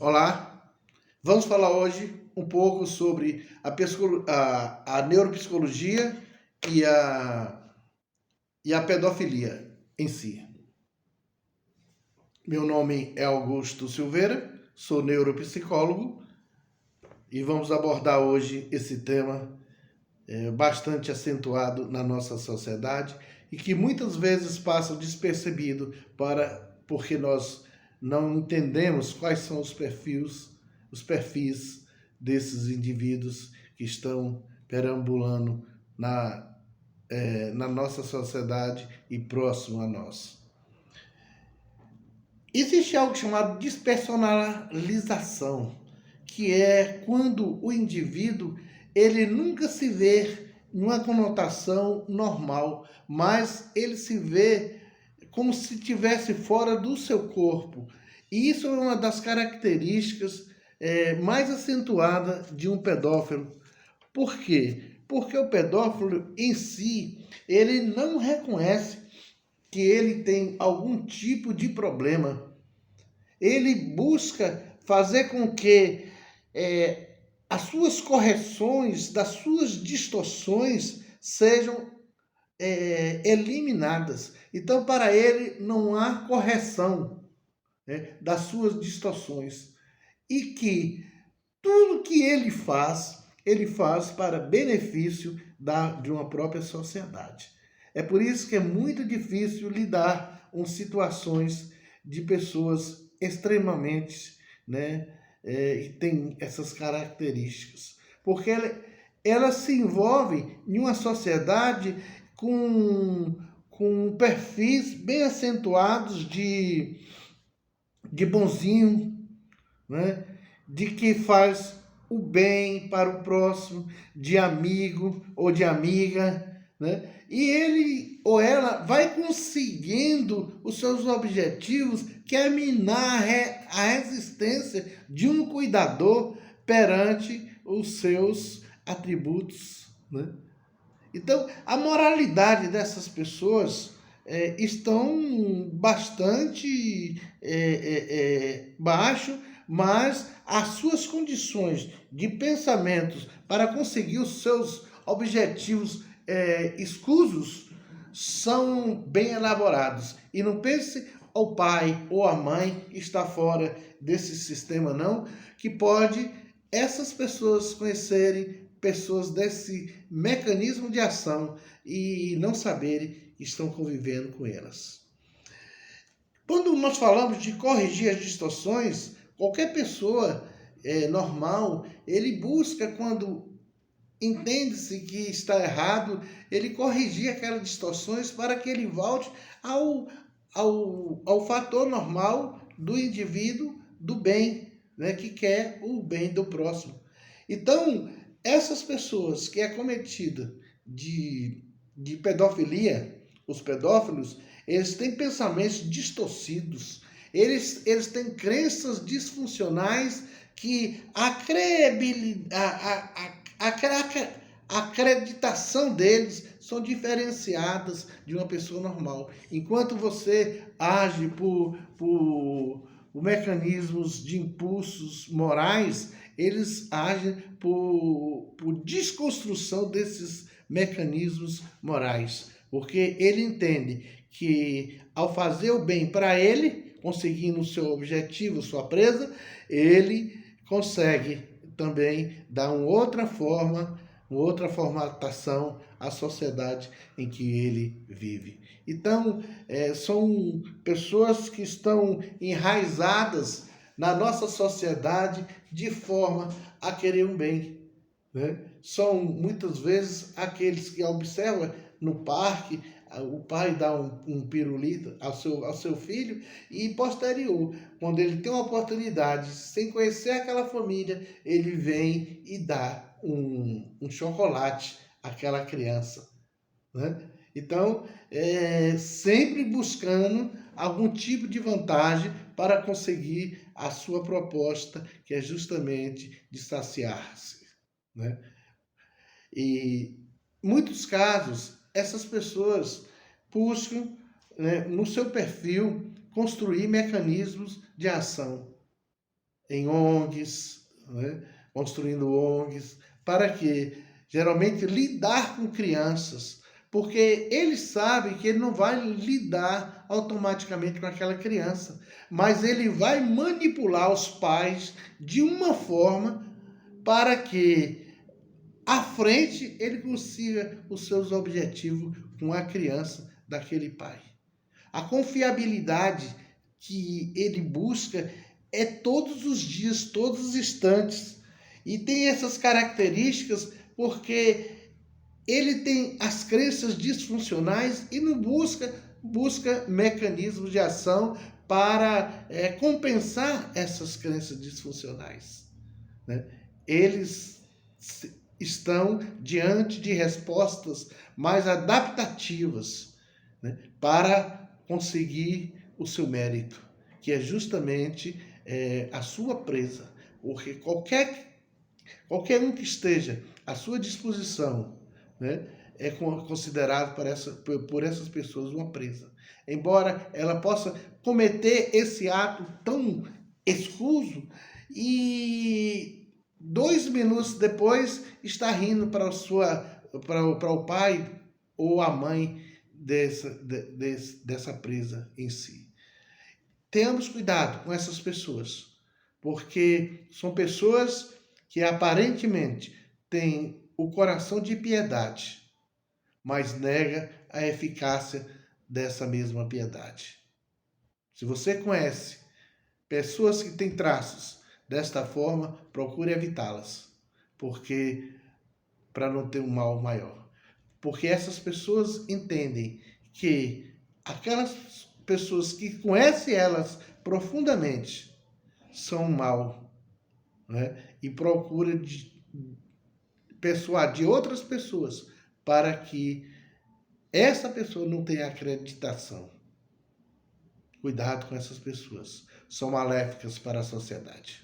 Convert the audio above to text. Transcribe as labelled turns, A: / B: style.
A: Olá, vamos falar hoje um pouco sobre a neuropsicologia e a pedofilia em si. Meu nome é Augusto Silveira, sou neuropsicólogo e vamos abordar hoje esse tema bastante acentuado na nossa sociedade e que muitas vezes passa despercebido porque nós não entendemos quais são os perfis desses indivíduos que estão perambulando na nossa sociedade e próximo a nós. Existe algo chamado despersonalização, que é quando o indivíduo ele nunca se vê numa conotação normal, mas ele se vê como se estivesse fora do seu corpo. E isso é uma das características mais acentuadas de um pedófilo. Por quê? Porque o pedófilo em si, ele não reconhece que ele tem algum tipo de problema. Ele busca fazer com que as suas correções, das suas distorções sejam eliminadas. Então, para ele, não há correção das suas distorções. E que tudo que ele faz para benefício de uma própria sociedade. É por isso que é muito difícil lidar com situações de pessoas extremamente, e tem essas características. Porque ela se envolve em uma sociedade com perfis bem acentuados de bonzinho, né? De que faz o bem para o próximo, de amigo ou de amiga, né? E ele ou ela vai conseguindo os seus objetivos, que é minar a resistência de um cuidador perante os seus atributos, né? Então, a moralidade dessas pessoas estão bastante baixo, mas as suas condições de pensamentos para conseguir os seus objetivos escusos são bem elaborados. E não pense o pai ou a mãe que está fora desse sistema, não, que pode essas pessoas conhecerem pessoas desse mecanismo de ação e não saberem que estão convivendo com elas. Quando nós falamos de corrigir as distorções, qualquer pessoa normal, ele busca, quando entende-se que está errado, ele corrigir aquelas distorções para que ele volte ao fator normal do indivíduo do bem, né, que quer o bem do próximo. Então, essas pessoas que é cometida de pedofilia, os pedófilos, eles têm pensamentos distorcidos, eles têm crenças disfuncionais que a acreditação deles são diferenciadas de uma pessoa normal. Enquanto você age por mecanismos de impulsos morais, eles agem por desconstrução desses mecanismos morais. Porque ele entende que ao fazer o bem para ele, conseguindo o seu objetivo, sua presa, ele consegue também dar uma outra formatação à sociedade em que ele vive. Então, são pessoas que estão enraizadas na nossa sociedade de forma a querer um bem, né? São muitas vezes aqueles que observam no parque o pai dá um pirulito ao seu filho e posterior, quando ele tem uma oportunidade, sem conhecer aquela família, ele vem e dá um chocolate àquela criança, né? Então, sempre buscando algum tipo de vantagem para conseguir a sua proposta, que é justamente de saciar-se, né? E em muitos casos, essas pessoas buscam, né, no seu perfil, construir mecanismos de ação. em ONGs, né? Construindo ONGs, para que geralmente lidar com crianças, porque ele sabe que ele não vai lidar automaticamente com aquela criança, mas ele vai manipular os pais de uma forma para que à frente ele consiga os seus objetivos com a criança daquele pai. A confiabilidade que ele busca é todos os dias, todos os instantes. E tem essas características porque ele tem as crenças disfuncionais e não busca mecanismos de ação para compensar essas crenças disfuncionais, né? Eles estão diante de respostas mais adaptativas, né, para conseguir o seu mérito, que é justamente a sua presa. Porque qualquer um que esteja à sua disposição, né, é considerado por essas pessoas uma presa. Embora ela possa cometer esse ato tão escuso e 2 minutos depois está rindo para o pai ou a mãe dessa presa em si. Tenhamos cuidado com essas pessoas, porque são pessoas que aparentemente têm o coração de piedade, mas nega a eficácia dessa mesma piedade. Se você conhece pessoas que têm traços desta forma, procure evitá-las, porque para não ter um mal maior. Porque essas pessoas entendem que aquelas pessoas que conhecem elas profundamente são mal, né? E procura persuadir outras pessoas para que essa pessoa não tenha acreditação. Cuidado com essas pessoas. São maléficas para a sociedade.